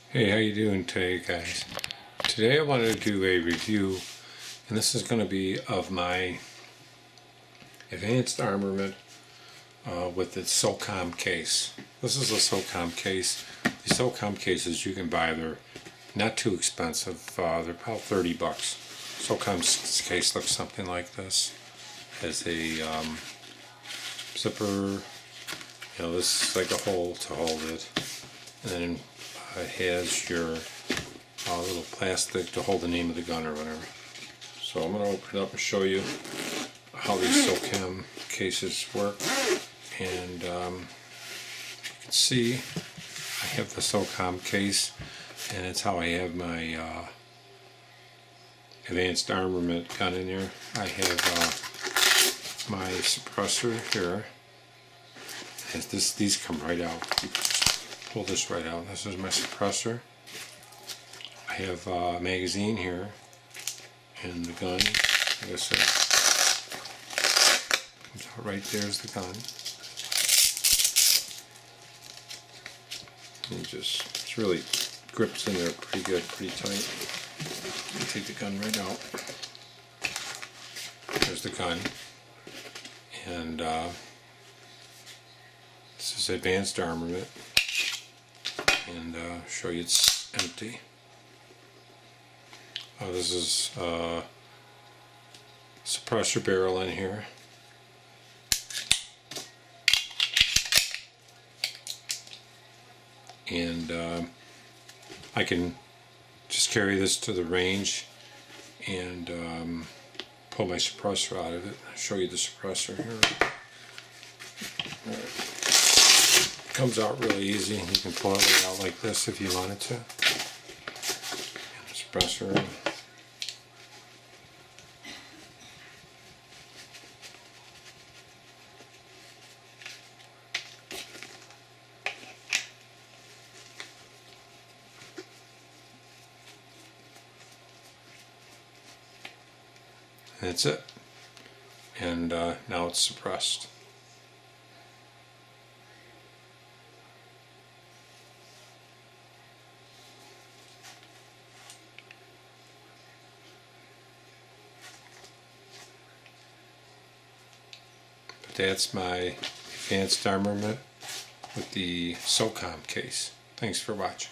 Hey, how you doing today, guys? Today I wanted to do a review, and this is going to be of my advanced armament with the SOCOM case. This is a SOCOM case. The SOCOM cases you can buy, they're not too expensive. They're about 30 bucks. SOCOM's case looks something like this. Has a zipper, this is like a hole to hold it, and then it has your little plastic to hold the name of the gun or whatever. So I'm going to open it up and show you how these SOCOM cases work. And you can see I have the SOCOM case, and it's how I have my advanced armament gun in there. I have my suppressor here. These come right out. Pull this right out. This is my suppressor. I have a magazine here, and the gun, like I said, comes out right there's the gun. And it really grips in there pretty good, pretty tight. Take the gun right out. There's the gun, and this is advanced armament. And show you it's empty. This is suppressor barrel in here. And I can just carry this to the range and pull my suppressor out of it. I'll show you the suppressor here. Comes out really easy, and you can pull it right out like this if you wanted to. And the suppressor. And that's it. And now it's suppressed. That's my advanced armament with the SOCOM case. Thanks for watching.